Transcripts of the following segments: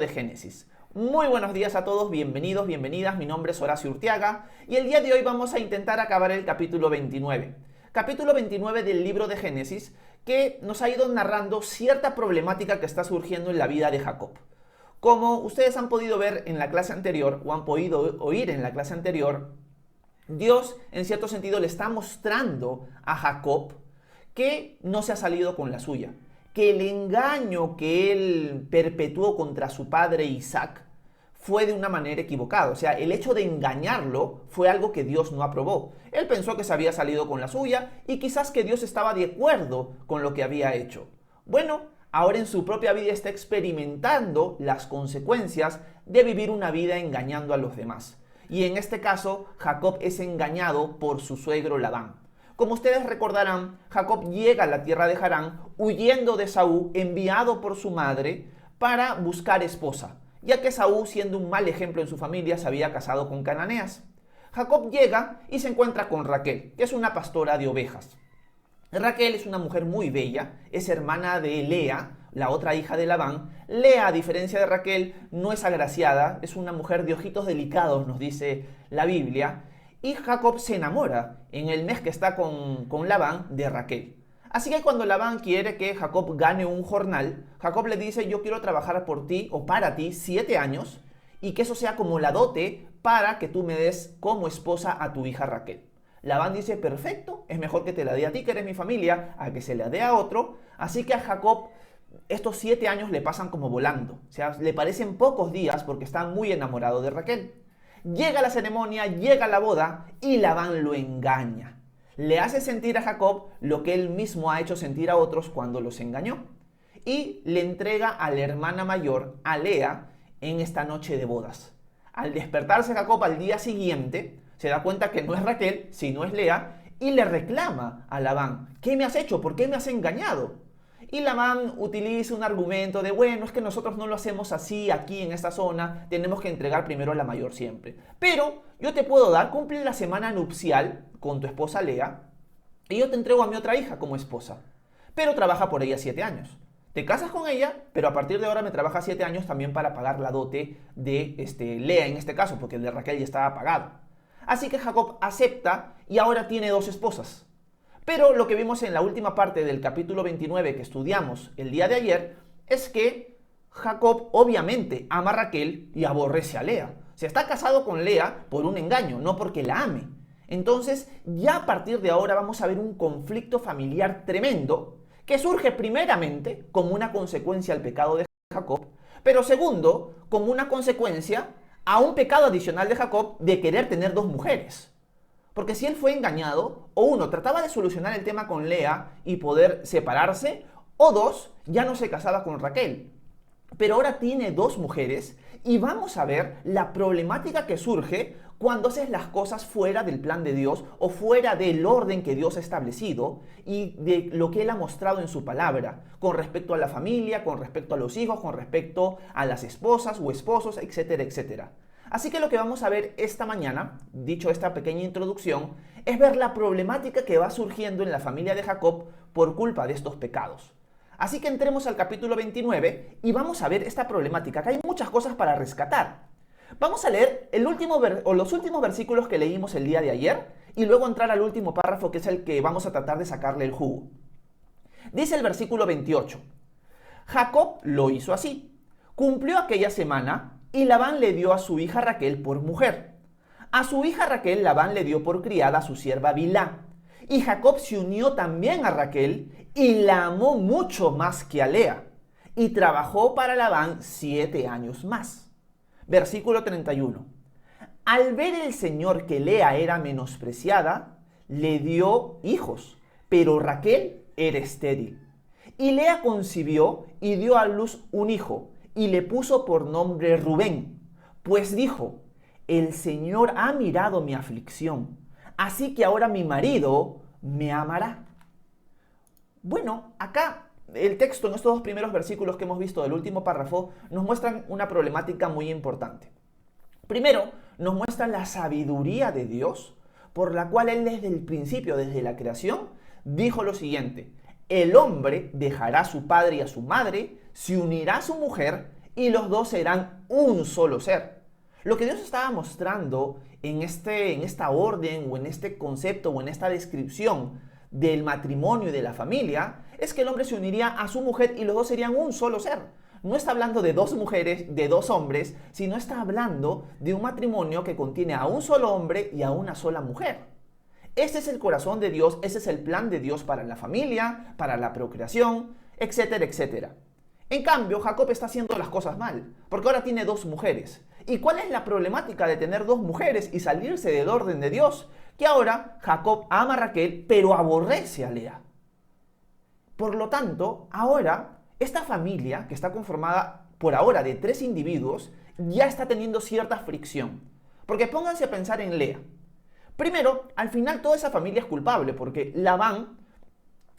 de Génesis. Muy buenos días a todos, bienvenidos, bienvenidas, mi nombre es Horacio Urtiaga y el día de hoy vamos a intentar acabar el capítulo 29. Capítulo 29 del libro de Génesis que nos ha ido narrando cierta problemática que está surgiendo en la vida de Jacob. Como ustedes han podido ver en la clase anterior o han podido oír en la clase anterior, Dios en cierto sentido le está mostrando a Jacob que no se ha salido con la suya, que el engaño que él perpetuó contra su padre Isaac fue de una manera equivocada. O sea, el hecho de engañarlo fue algo que Dios no aprobó. Él pensó que se había salido con la suya y quizás que Dios estaba de acuerdo con lo que había hecho. Bueno, ahora en su propia vida está experimentando las consecuencias de vivir una vida engañando a los demás. Y en este caso, Jacob es engañado por su suegro Labán. Como ustedes recordarán, Jacob llega a la tierra de Harán huyendo de Esaú, enviado por su madre para buscar esposa, ya que Esaú, siendo un mal ejemplo en su familia, se había casado con cananeas. Jacob llega y se encuentra con Raquel, que es una pastora de ovejas. Raquel es una mujer muy bella, es hermana de Lea, la otra hija de Labán. Lea, a diferencia de Raquel, no es agraciada, es una mujer de ojitos delicados, nos dice la Biblia. Y Jacob se enamora en el mes que está con Labán de Raquel. Así que cuando Labán quiere que Jacob gane un jornal, Jacob le dice: yo quiero trabajar por ti o para ti 7 años y que eso sea como la dote para que tú me des como esposa a tu hija Raquel. Labán dice: perfecto, es mejor que te la dé a ti, que eres mi familia, a que se la dé a otro. Así que a Jacob estos 7 años le pasan como volando. O sea, le parecen pocos días porque está muy enamorado de Raquel. Llega la ceremonia, llega la boda y Labán lo engaña. Le hace sentir a Jacob lo que él mismo ha hecho sentir a otros cuando los engañó. Y le entrega a la hermana mayor, a Lea, en esta noche de bodas. Al despertarse Jacob al día siguiente, se da cuenta que no es Raquel, sino es Lea, y le reclama a Labán: ¿qué me has hecho? ¿Por qué me has engañado? Y Labán utiliza un argumento de: bueno, es que nosotros no lo hacemos así aquí en esta zona, tenemos que entregar primero a la mayor siempre. Pero yo te puedo dar, cumple la semana nupcial con tu esposa Lea, y yo te entrego a mi otra hija como esposa. Pero trabaja por ella 7 años. Te casas con ella, pero a partir de ahora me trabajas 7 años también para pagar la dote de Lea en este caso, porque el de Raquel ya estaba pagado. Así que Jacob acepta y ahora tiene 2 esposas. Pero lo que vimos en la última parte del capítulo 29 que estudiamos el día de ayer es que Jacob obviamente ama a Raquel y aborrece a Lea. Se está casado con Lea por un engaño, no porque la ame. Entonces, ya a partir de ahora vamos a ver un conflicto familiar tremendo que surge primeramente como una consecuencia al pecado de Jacob, pero segundo, como una consecuencia a un pecado adicional de Jacob de querer tener 2 mujeres. Porque si él fue engañado, o uno, trataba de solucionar el tema con Lea y poder separarse, o 2, ya no se casaba con Raquel. Pero ahora tiene 2 mujeres y vamos a ver la problemática que surge cuando haces las cosas fuera del plan de Dios o fuera del orden que Dios ha establecido y de lo que Él ha mostrado en su palabra, con respecto a la familia, con respecto a los hijos, con respecto a las esposas o esposos, etcétera, etcétera. Así que lo que vamos a ver esta mañana, dicho esta pequeña introducción, es ver la problemática que va surgiendo en la familia de Jacob por culpa de estos pecados. Así que entremos al capítulo 29 y vamos a ver esta problemática. Acá hay muchas cosas para rescatar. Vamos a leer los últimos versículos que leímos el día de ayer y luego entrar al último párrafo, que es el que vamos a tratar de sacarle el jugo. Dice el versículo 28. Jacob lo hizo así. Cumplió aquella semana y Labán le dio a su hija Raquel por mujer. A su hija Raquel Labán le dio por criada a su sierva Bilhá. Y Jacob se unió también a Raquel y la amó mucho más que a Lea. Y trabajó para Labán 7 años más. Versículo 31. Al ver el Señor que Lea era menospreciada, le dio hijos, pero Raquel era estéril. Y Lea concibió y dio a luz un hijo, y le puso por nombre Rubén, pues dijo: el Señor ha mirado mi aflicción, así que ahora mi marido me amará. Bueno, acá el texto en estos 2 primeros versículos que hemos visto del último párrafo nos muestran una problemática muy importante. Primero, nos muestra la sabiduría de Dios, por la cual Él desde el principio, desde la creación, dijo lo siguiente: el hombre dejará a su padre y a su madre, se unirá a su mujer y los dos serán un solo ser. Lo que Dios estaba mostrando en esta orden o en este concepto o en esta descripción del matrimonio y de la familia es que el hombre se uniría a su mujer y los dos serían un solo ser. No está hablando de dos mujeres, de dos hombres, sino está hablando de un matrimonio que contiene a un solo hombre y a una sola mujer. Ese es el corazón de Dios, ese es el plan de Dios para la familia, para la procreación, etcétera, etcétera. En cambio, Jacob está haciendo las cosas mal, porque ahora tiene dos mujeres. ¿Y cuál es la problemática de tener dos mujeres y salirse del orden de Dios? Que ahora Jacob ama a Raquel, pero aborrece a Lea. Por lo tanto, ahora, esta familia, que está conformada por ahora de 3 individuos, ya está teniendo cierta fricción. Porque pónganse a pensar en Lea. Primero, al final toda esa familia es culpable, porque Labán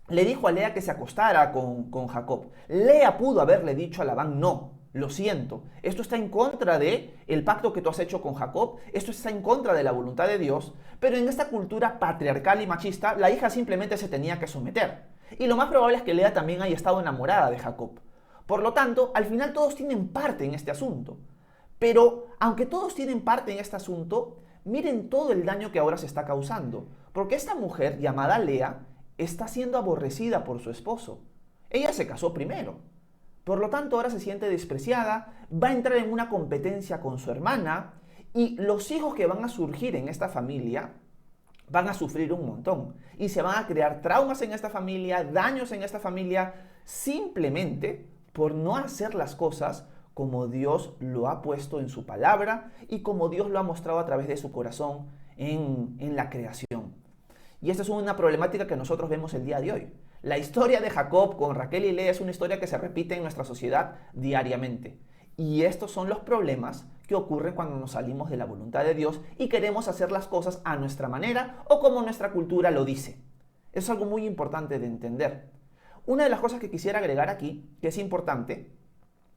le dijo a Lea que se acostara con Jacob. Lea pudo haberle dicho a Labán, no, lo siento, esto está en contra del pacto que tú has hecho con Jacob, esto está en contra de la voluntad de Dios, pero en esta cultura patriarcal y machista, la hija simplemente se tenía que someter. Y lo más probable es que Lea también haya estado enamorada de Jacob. Por lo tanto, al final todos tienen parte en este asunto. Pero, aunque todos tienen parte en este asunto, miren todo el daño que ahora se está causando. Porque esta mujer, llamada Lea, está siendo aborrecida por su esposo. Ella se casó primero. Por lo tanto, ahora se siente despreciada, va a entrar en una competencia con su hermana y los hijos que van a surgir en esta familia van a sufrir un montón. Y se van a crear traumas en esta familia, daños en esta familia, simplemente por no hacer las cosas como Dios lo ha puesto en su palabra y como Dios lo ha mostrado a través de su corazón en la creación. Y esta es una problemática que nosotros vemos el día de hoy. La historia de Jacob con Raquel y Lea es una historia que se repite en nuestra sociedad diariamente. Y estos son los problemas que ocurren cuando nos salimos de la voluntad de Dios y queremos hacer las cosas a nuestra manera o como nuestra cultura lo dice. Eso es algo muy importante de entender. Una de las cosas que quisiera agregar aquí, que es importante,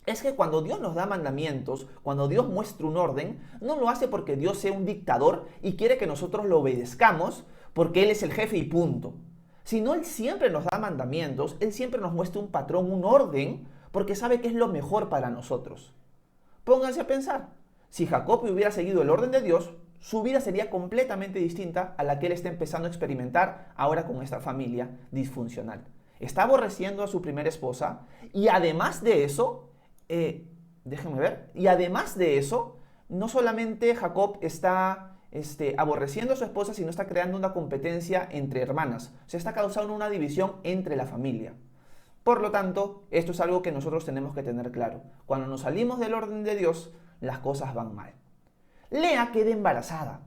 es que cuando Dios nos da mandamientos, cuando Dios muestra un orden, no lo hace porque Dios sea un dictador y quiere que nosotros lo obedezcamos porque Él es el jefe y punto. Sino Él siempre nos da mandamientos, Él siempre nos muestra un patrón, un orden, porque sabe que es lo mejor para nosotros. Pónganse a pensar, si Jacob hubiera seguido el orden de Dios, su vida sería completamente distinta a la que él está empezando a experimentar ahora con esta familia disfuncional. Está aborreciendo a su primera esposa y además de eso, déjenme ver, y además de eso, no solamente Jacob está aborreciendo a su esposa, sino está creando una competencia entre hermanas. Se está causando una división entre la familia. Por lo tanto, esto es algo que nosotros tenemos que tener claro. Cuando nos salimos del orden de Dios, las cosas van mal. Lea queda embarazada.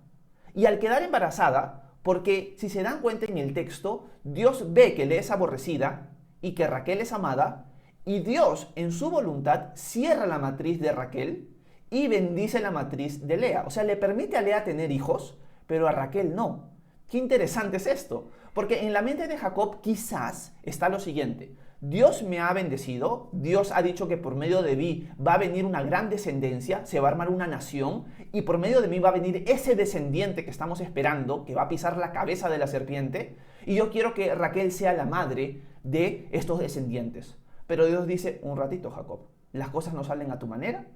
Y al quedar embarazada, porque si se dan cuenta en el texto, Dios ve que Lea es aborrecida y que Raquel es amada, y Dios en su voluntad cierra la matriz de Raquel y bendice la matriz de Lea. O sea, le permite a Lea tener hijos, pero a Raquel no. Qué interesante es esto, porque en la mente de Jacob quizás está lo siguiente: Dios me ha bendecido, Dios ha dicho que por medio de mí va a venir una gran descendencia, se va a armar una nación, y por medio de mí va a venir ese descendiente que estamos esperando, que va a pisar la cabeza de la serpiente, y yo quiero que Raquel sea la madre de estos descendientes. Pero Dios dice: un ratito, Jacob, las cosas no salen a tu manera,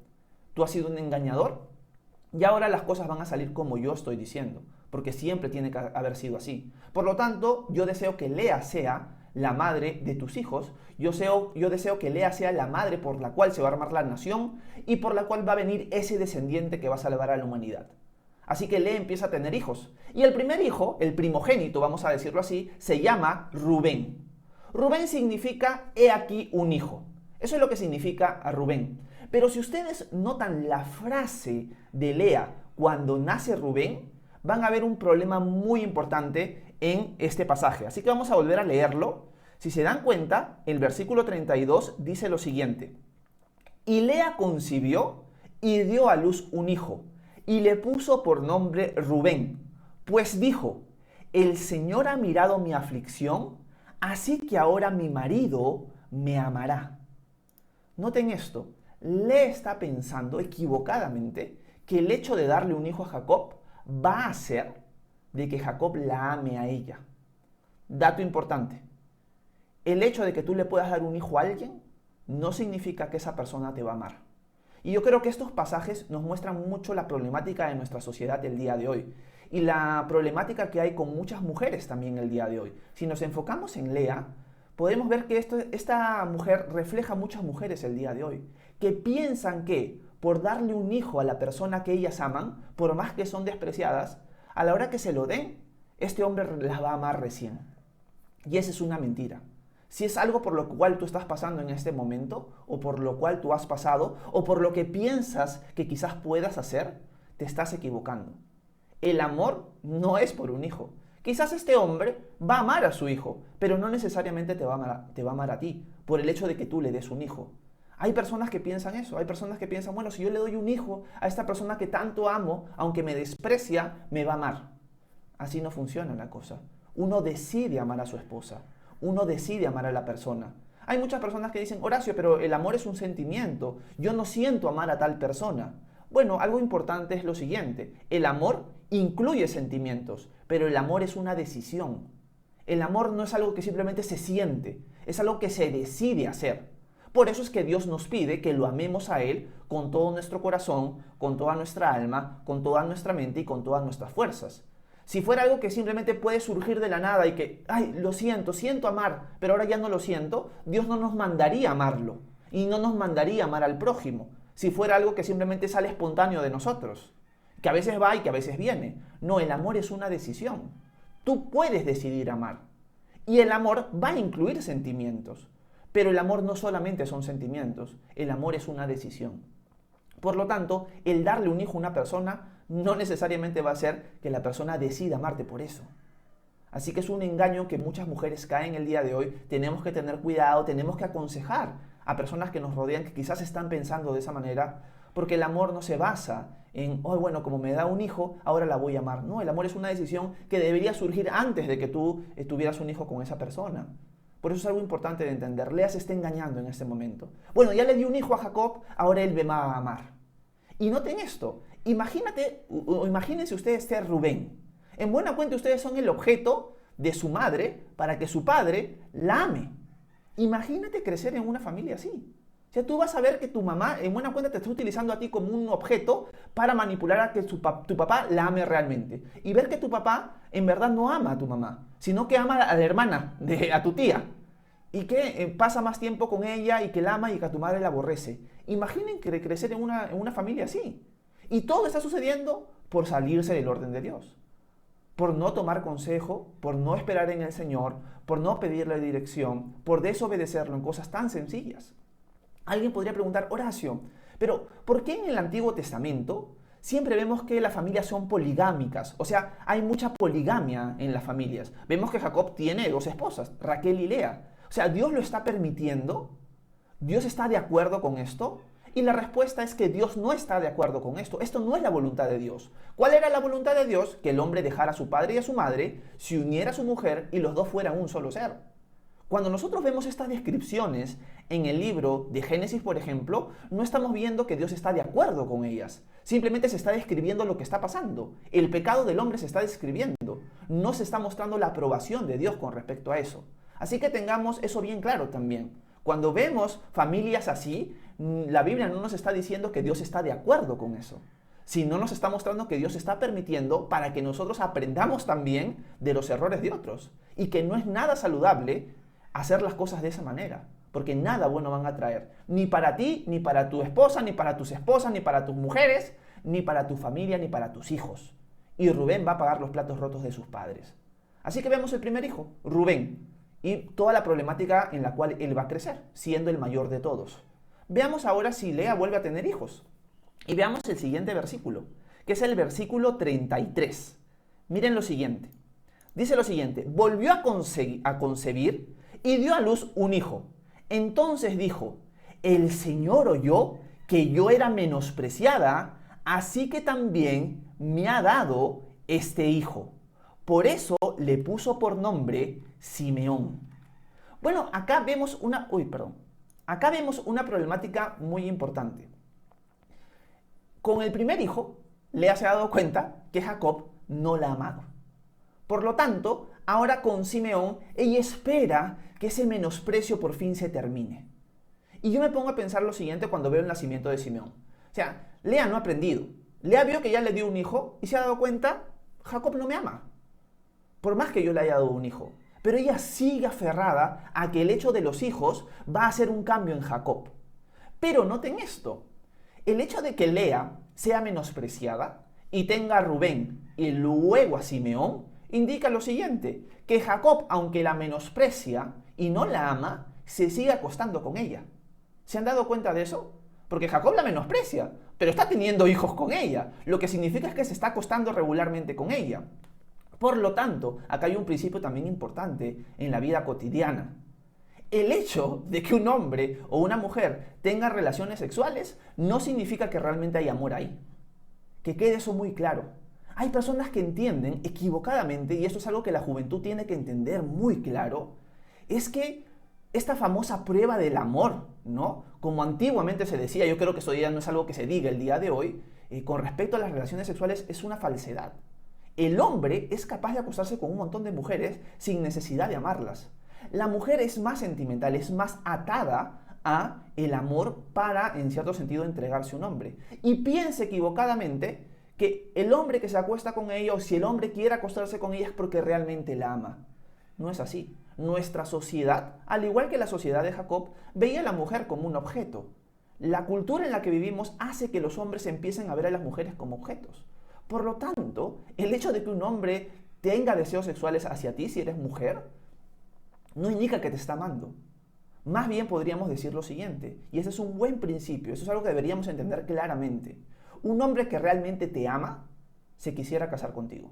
tú has sido un engañador, y ahora las cosas van a salir como yo estoy diciendo, porque siempre tiene que haber sido así. Por lo tanto, yo deseo que Lea sea la madre de tus hijos, yo deseo que Lea sea la madre por la cual se va a armar la nación y por la cual va a venir ese descendiente que va a salvar a la humanidad. Así que Lea empieza a tener hijos. Y el primer hijo, el primogénito, vamos a decirlo así, se llama Rubén. Rubén significa he aquí un hijo. Eso es lo que significa a Rubén. Pero si ustedes notan la frase de Lea cuando nace Rubén, van a ver un problema muy importante en este pasaje. Así que vamos a volver a leerlo. Si se dan cuenta, el versículo 32 dice lo siguiente: y Lea concibió y dio a luz un hijo, y le puso por nombre Rubén, pues dijo: el Señor ha mirado mi aflicción, así que ahora mi marido me amará. Noten esto, Lea está pensando equivocadamente que el hecho de darle un hijo a Jacob va a hacer de que Jacob la ame a ella. Dato importante: el hecho de que tú le puedas dar un hijo a alguien no significa que esa persona te va a amar. Y yo creo que estos pasajes nos muestran mucho la problemática de nuestra sociedad del día de hoy y la problemática que hay con muchas mujeres también el día de hoy. Si nos enfocamos en Lea, podemos ver que esta mujer refleja a muchas mujeres el día de hoy, que piensan que por darle un hijo a la persona que ellas aman, por más que son despreciadas, a la hora que se lo den, este hombre las va a amar recién. Y esa es una mentira. Si es algo por lo cual tú estás pasando en este momento, o por lo cual tú has pasado, o por lo que piensas que quizás puedas hacer, te estás equivocando. El amor no es por un hijo. Quizás este hombre va a amar a su hijo, pero no necesariamente te va a amar a ti, por el hecho de que tú le des un hijo. Hay personas que piensan eso, hay personas que piensan, bueno, si yo le doy un hijo a esta persona que tanto amo, aunque me desprecia, me va a amar. Así no funciona la cosa. Uno decide amar a su esposa, uno decide amar a la persona. Hay muchas personas que dicen, Horacio, pero el amor es un sentimiento, yo no siento amar a tal persona. Bueno, algo importante es lo siguiente, el amor incluye sentimientos, pero el amor es una decisión. El amor no es algo que simplemente se siente, es algo que se decide hacer. Por eso es que Dios nos pide que lo amemos a Él con todo nuestro corazón, con toda nuestra alma, con toda nuestra mente y con todas nuestras fuerzas. Si fuera algo que simplemente puede surgir de la nada y que, ay, lo siento, siento amar, pero ahora ya no lo siento, Dios no nos mandaría amarlo y no nos mandaría amar al prójimo. Si fuera algo que simplemente sale espontáneo de nosotros, que a veces va y que a veces viene. No, el amor es una decisión. Tú puedes decidir amar. Y el amor va a incluir sentimientos. Pero el amor no solamente son sentimientos, el amor es una decisión. Por lo tanto, el darle un hijo a una persona no necesariamente va a hacer que la persona decida amarte por eso. Así que es un engaño que muchas mujeres caen el día de hoy. Tenemos que tener cuidado, tenemos que aconsejar a personas que nos rodean que quizás están pensando de esa manera, porque el amor no se basa en, oh, bueno, como me da un hijo, ahora la voy a amar. No, el amor es una decisión que debería surgir antes de que tú tuvieras un hijo con esa persona. Por eso es algo importante de entender. Lea se está engañando en este momento. Bueno, ya le di un hijo a Jacob, ahora él me va a amar. Y noten esto. Imagínense ustedes ser Rubén. En buena cuenta ustedes son el objeto de su madre para que su padre la ame. Imagínate crecer en una familia así. O sea, tú vas a ver que tu mamá en buena cuenta te está utilizando a ti como un objeto para manipular a que tu papá la ame realmente. Y ver que tu papá en verdad no ama a tu mamá, sino que ama a la hermana, a tu tía. Y que pasa más tiempo con ella y que la ama y que a tu madre la aborrece. Imaginen crecer en una familia así. Y todo está sucediendo por salirse del orden de Dios. Por no tomar consejo, por no esperar en el Señor, por no pedirle dirección, por desobedecerlo en cosas tan sencillas. Alguien podría preguntar, Horacio, pero ¿por qué en el Antiguo Testamento siempre vemos que las familias son poligámicas? O sea, hay mucha poligamia en las familias. Vemos que Jacob tiene 2 esposas, Raquel y Lea. O sea, ¿Dios lo está permitiendo? ¿Dios está de acuerdo con esto? Y la respuesta es que Dios no está de acuerdo con esto. Esto no es la voluntad de Dios. ¿Cuál era la voluntad de Dios? Que el hombre dejara a su padre y a su madre, se uniera a su mujer y los dos fueran un solo ser. Cuando nosotros vemos estas descripciones en el libro de Génesis, por ejemplo, no estamos viendo que Dios está de acuerdo con ellas. Simplemente se está describiendo lo que está pasando. El pecado del hombre se está describiendo. No se está mostrando la aprobación de Dios con respecto a eso. Así que tengamos eso bien claro también. Cuando vemos familias así, la Biblia no nos está diciendo que Dios está de acuerdo con eso, sino nos está mostrando que Dios está permitiendo para que nosotros aprendamos también de los errores de otros y que no es nada saludable hacer las cosas de esa manera, porque nada bueno van a traer, ni para ti, ni para tu esposa, ni para tus esposas, ni para tus mujeres, ni para tu familia, ni para tus hijos. Y Rubén va a pagar los platos rotos de sus padres. Así que vemos el primer hijo, Rubén, y toda la problemática en la cual él va a crecer, siendo el mayor de todos. Veamos ahora si Lea vuelve a tener hijos. Y veamos el siguiente versículo, que es el versículo 33. Miren lo siguiente. Dice lo siguiente, volvió a concebir y dio a luz un hijo. Entonces dijo, el Señor oyó que yo era menospreciada, así que también me ha dado este hijo. Por eso le puso por nombre Simeón. Bueno, acá vemos una problemática muy importante. Con el primer hijo, Lea se ha dado cuenta que Jacob no la ha amado. Por lo tanto, ahora con Simeón, ella espera que ese menosprecio por fin se termine. Y yo me pongo a pensar lo siguiente cuando veo el nacimiento de Simeón. O sea, Lea no ha aprendido. Lea vio que ya le dio un hijo y se ha dado cuenta, Jacob no me ama. Por más que yo le haya dado un hijo. Pero ella sigue aferrada a que el hecho de los hijos va a hacer un cambio en Jacob. Pero noten esto. El hecho de que Lea sea menospreciada y tenga a Rubén y luego a Simeón, indica lo siguiente, que Jacob, aunque la menosprecia y no la ama, se sigue acostando con ella. ¿Se han dado cuenta de eso? Porque Jacob la menosprecia, pero está teniendo hijos con ella, lo que significa es que se está acostando regularmente con ella. Por lo tanto, acá hay un principio también importante en la vida cotidiana. El hecho de que un hombre o una mujer tenga relaciones sexuales no significa que realmente hay amor ahí. Que quede eso muy claro. Hay personas que entienden equivocadamente, y esto es algo que la juventud tiene que entender muy claro, es que esta famosa prueba del amor, ¿no? Como antiguamente se decía, yo creo que eso ya no es algo que se diga el día de hoy, con respecto a las relaciones sexuales es una falsedad. El hombre es capaz de acostarse con un montón de mujeres sin necesidad de amarlas. La mujer es más sentimental, es más atada a el amor para, en cierto sentido, entregarse a un hombre. Y piensa equivocadamente que el hombre que se acuesta con ella, o si el hombre quiere acostarse con ella, es porque realmente la ama. No es así. Nuestra sociedad, al igual que la sociedad de Jacob, veía a la mujer como un objeto. La cultura en la que vivimos hace que los hombres empiecen a ver a las mujeres como objetos. Por lo tanto, el hecho de que un hombre tenga deseos sexuales hacia ti, si eres mujer, no indica que te está amando. Más bien podríamos decir lo siguiente, y ese es un buen principio, eso es algo que deberíamos entender claramente. Un hombre que realmente te ama, se quisiera casar contigo.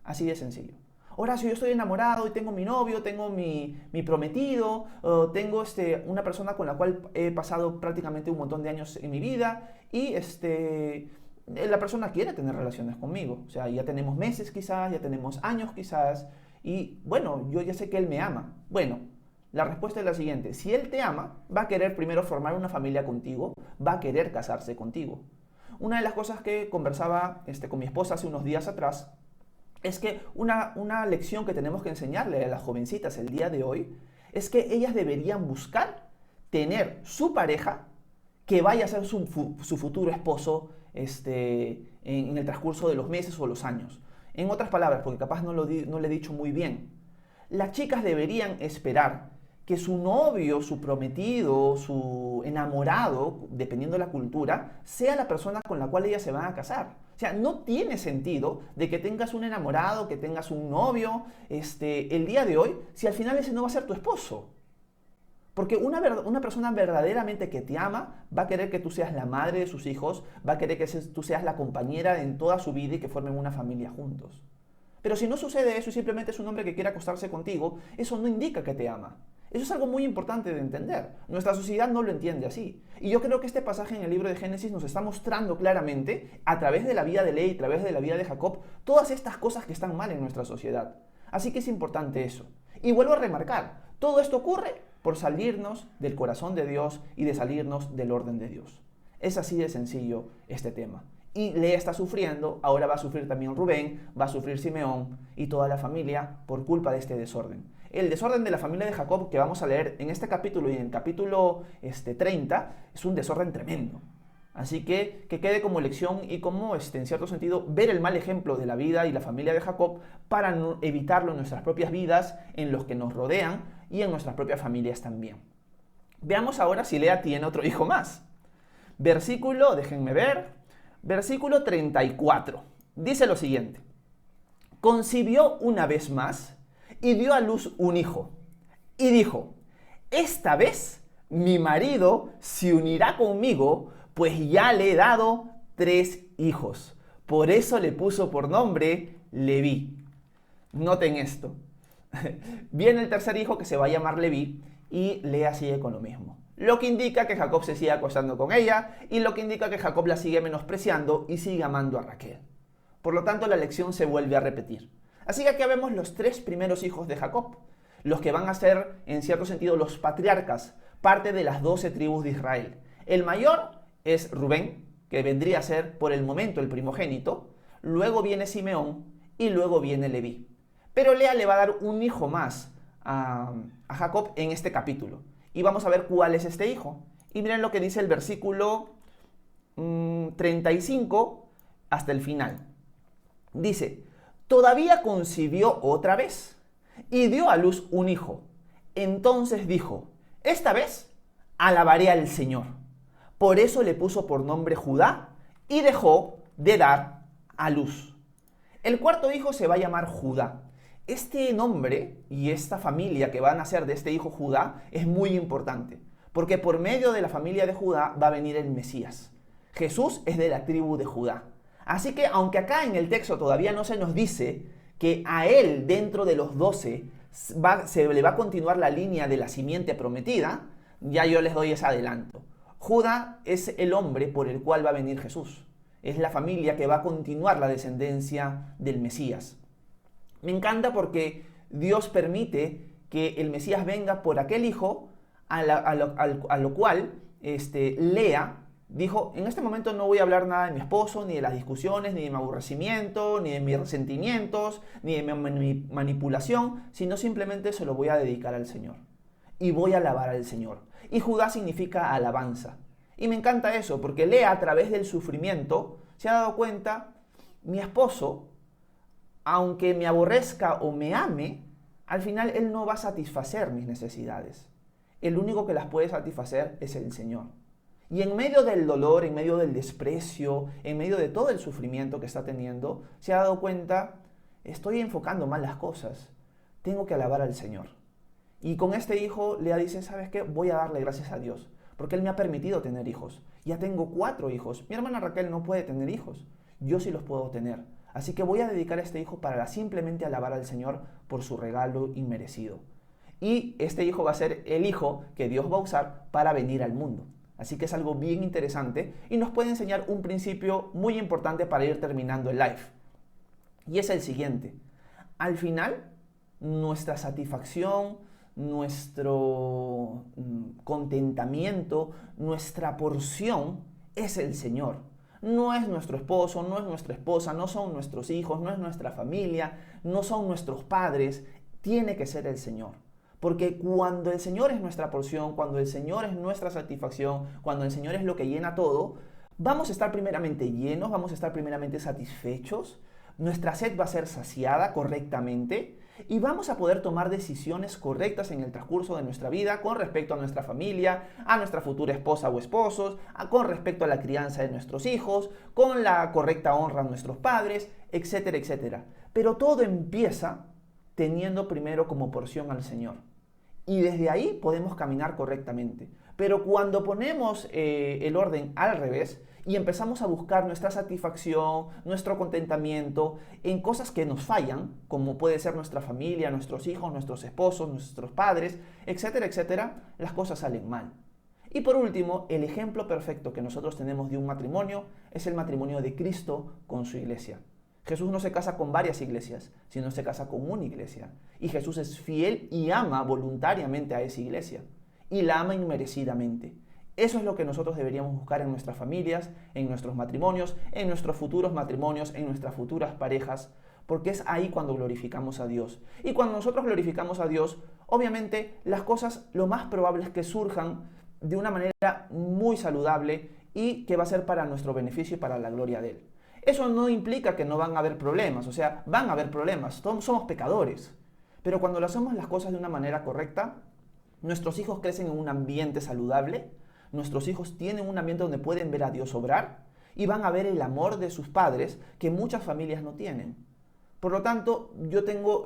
Así de sencillo. Horacio, yo estoy enamorado y tengo mi novio, tengo mi prometido, tengo una persona con la cual he pasado prácticamente un montón de años en mi vida y la persona quiere tener relaciones conmigo. O sea, ya tenemos meses quizás, ya tenemos años quizás y bueno, yo ya sé que él me ama. Bueno, la respuesta es la siguiente. Si él te ama, va a querer primero formar una familia contigo, va a querer casarse contigo. Una de las cosas que conversaba con mi esposa hace unos días atrás es que una lección que tenemos que enseñarle a las jovencitas el día de hoy es que ellas deberían buscar tener su pareja que vaya a ser su futuro esposo en el transcurso de los meses o los años. En otras palabras, porque capaz no le he dicho muy bien, las chicas deberían esperar que su novio, su prometido, su enamorado, dependiendo de la cultura, sea la persona con la cual ellas se van a casar. O sea, no tiene sentido de que tengas un enamorado, que tengas un novio, el día de hoy, si al final ese no va a ser tu esposo. Porque una persona verdaderamente que te ama va a querer que tú seas la madre de sus hijos, va a querer que tú seas la compañera en toda su vida y que formen una familia juntos. Pero si no sucede eso y simplemente es un hombre que quiere acostarse contigo, eso no indica que te ama. Eso es algo muy importante de entender. Nuestra sociedad no lo entiende así. Y yo creo que este pasaje en el libro de Génesis nos está mostrando claramente, a través de la vida de Lea y a través de la vida de Jacob, todas estas cosas que están mal en nuestra sociedad. Así que es importante eso. Y vuelvo a remarcar, todo esto ocurre por salirnos del corazón de Dios y de salirnos del orden de Dios. Es así de sencillo este tema. Y Lea está sufriendo, ahora va a sufrir también Rubén, va a sufrir Simeón y toda la familia por culpa de este desorden. El desorden de la familia de Jacob que vamos a leer en este capítulo y en el capítulo 30 es un desorden tremendo. Así que quede como lección y como, en cierto sentido, ver el mal ejemplo de la vida y la familia de Jacob para evitarlo en nuestras propias vidas, en los que nos rodean y en nuestras propias familias también. Veamos ahora si Lea tiene otro hijo más. Déjenme ver, versículo 34. Dice lo siguiente. Concibió una vez más y dio a luz un hijo. Y dijo, esta vez mi marido se unirá conmigo, pues ya le he dado 3 hijos. Por eso le puso por nombre Leví. Noten esto. Viene el tercer hijo que se va a llamar Leví y Lea sigue con lo mismo. Lo que indica que Jacob se sigue acostando con ella y lo que indica que Jacob la sigue menospreciando y sigue amando a Raquel. Por lo tanto, la lección se vuelve a repetir. Así que aquí vemos los 3 primeros hijos de Jacob, los que van a ser, en cierto sentido, los patriarcas, parte de las 12 tribus de Israel. El mayor es Rubén, que vendría a ser por el momento el primogénito, luego viene Simeón y luego viene Leví. Pero Lea le va a dar un hijo más a Jacob en este capítulo. Y vamos a ver cuál es este hijo. Y miren lo que dice el versículo 35 hasta el final. Dice, todavía concibió otra vez y dio a luz un hijo. Entonces dijo, esta vez alabaré al Señor. Por eso le puso por nombre Judá y dejó de dar a luz. El cuarto hijo se va a llamar Judá. Este nombre y esta familia que va a nacer de este hijo Judá es muy importante, porque por medio de la familia de Judá va a venir el Mesías. Jesús es de la tribu de Judá. Así que aunque acá en el texto todavía no se nos dice que a él dentro de los 12 se le va a continuar la línea de la simiente prometida, ya yo les doy ese adelanto. Judá es el hombre por el cual va a venir Jesús. Es la familia que va a continuar la descendencia del Mesías. Me encanta porque Dios permite que el Mesías venga por aquel hijo a lo cual Lea dijo, en este momento no voy a hablar nada de mi esposo, ni de las discusiones, ni de mi aborrecimiento, ni de mis resentimientos, ni de mi manipulación, sino simplemente se lo voy a dedicar al Señor. Y voy a alabar al Señor. Y Judá significa alabanza. Y me encanta eso, porque Lea a través del sufrimiento se ha dado cuenta, mi esposo, aunque me aborrezca o me ame, al final él no va a satisfacer mis necesidades. El único que las puede satisfacer es el Señor. Y en medio del dolor, en medio del desprecio, en medio de todo el sufrimiento que está teniendo, se ha dado cuenta, estoy enfocando mal las cosas, tengo que alabar al Señor. Y con este hijo Lea dice, ¿sabes qué? Voy a darle gracias a Dios, porque Él me ha permitido tener hijos. Ya tengo 4 hijos. Mi hermana Raquel no puede tener hijos, yo sí los puedo tener. Así que voy a dedicar a este hijo para simplemente alabar al Señor por su regalo inmerecido. Y este hijo va a ser el hijo que Dios va a usar para venir al mundo. Así que es algo bien interesante y nos puede enseñar un principio muy importante para ir terminando el live. Y es el siguiente. Al final, nuestra satisfacción, nuestro contentamiento, nuestra porción es el Señor. No es nuestro esposo, no es nuestra esposa, no son nuestros hijos, no es nuestra familia, no son nuestros padres. Tiene que ser el Señor. Porque cuando el Señor es nuestra porción, cuando el Señor es nuestra satisfacción, cuando el Señor es lo que llena todo, vamos a estar primeramente llenos, vamos a estar primeramente satisfechos, nuestra sed va a ser saciada correctamente y vamos a poder tomar decisiones correctas en el transcurso de nuestra vida con respecto a nuestra familia, a nuestra futura esposa o esposos, con respecto a la crianza de nuestros hijos, con la correcta honra a nuestros padres, etcétera, etcétera. Pero todo empieza teniendo primero como porción al Señor. Y desde ahí podemos caminar correctamente. Pero cuando ponemos el orden al revés y empezamos a buscar nuestra satisfacción, nuestro contentamiento en cosas que nos fallan, como puede ser nuestra familia, nuestros hijos, nuestros esposos, nuestros padres, etcétera, etcétera, las cosas salen mal. Y por último, el ejemplo perfecto que nosotros tenemos de un matrimonio es el matrimonio de Cristo con su iglesia. Jesús no se casa con varias iglesias, sino se casa con una iglesia. Y Jesús es fiel y ama voluntariamente a esa iglesia. Y la ama inmerecidamente. Eso es lo que nosotros deberíamos buscar en nuestras familias, en nuestros matrimonios, en nuestros futuros matrimonios, en nuestras futuras parejas, porque es ahí cuando glorificamos a Dios. Y cuando nosotros glorificamos a Dios, obviamente las cosas lo más probable es que surjan de una manera muy saludable y que va a ser para nuestro beneficio y para la gloria de Él. Eso no implica que no van a haber problemas, o sea, van a haber problemas, somos pecadores. Pero cuando lo hacemos las cosas de una manera correcta, nuestros hijos crecen en un ambiente saludable, nuestros hijos tienen un ambiente donde pueden ver a Dios obrar y van a ver el amor de sus padres que muchas familias no tienen. Por lo tanto, yo tengo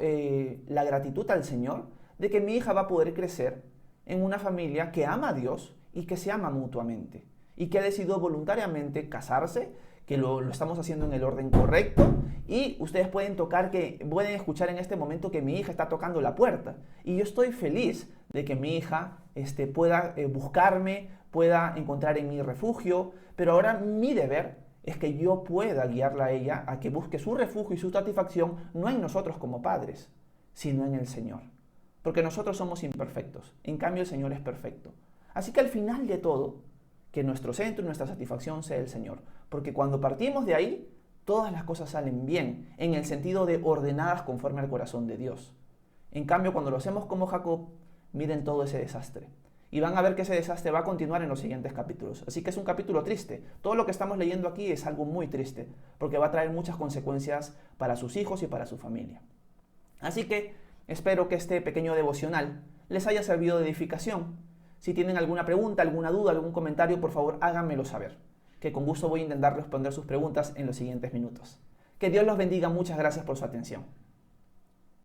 la gratitud al Señor de que mi hija va a poder crecer en una familia que ama a Dios y que se ama mutuamente y que ha decidido voluntariamente casarse, que lo estamos haciendo en el orden correcto y ustedes pueden escuchar en este momento que mi hija está tocando la puerta y yo estoy feliz de que mi hija pueda buscarme, pueda encontrar en mi refugio, pero ahora mi deber es que yo pueda guiarla a ella a que busque su refugio y su satisfacción no en nosotros como padres, sino en el Señor, porque nosotros somos imperfectos, en cambio el Señor es perfecto. Así que al final de todo, que nuestro centro y nuestra satisfacción sea el Señor. Porque cuando partimos de ahí, todas las cosas salen bien, en el sentido de ordenadas conforme al corazón de Dios. En cambio, cuando lo hacemos como Jacob, miren todo ese desastre. Y van a ver que ese desastre va a continuar en los siguientes capítulos. Así que es un capítulo triste. Todo lo que estamos leyendo aquí es algo muy triste, porque va a traer muchas consecuencias para sus hijos y para su familia. Así que espero que este pequeño devocional les haya servido de edificación. Si tienen alguna pregunta, alguna duda, algún comentario, por favor háganmelo saber, que con gusto voy a intentar responder sus preguntas en los siguientes minutos. Que Dios los bendiga, muchas gracias por su atención.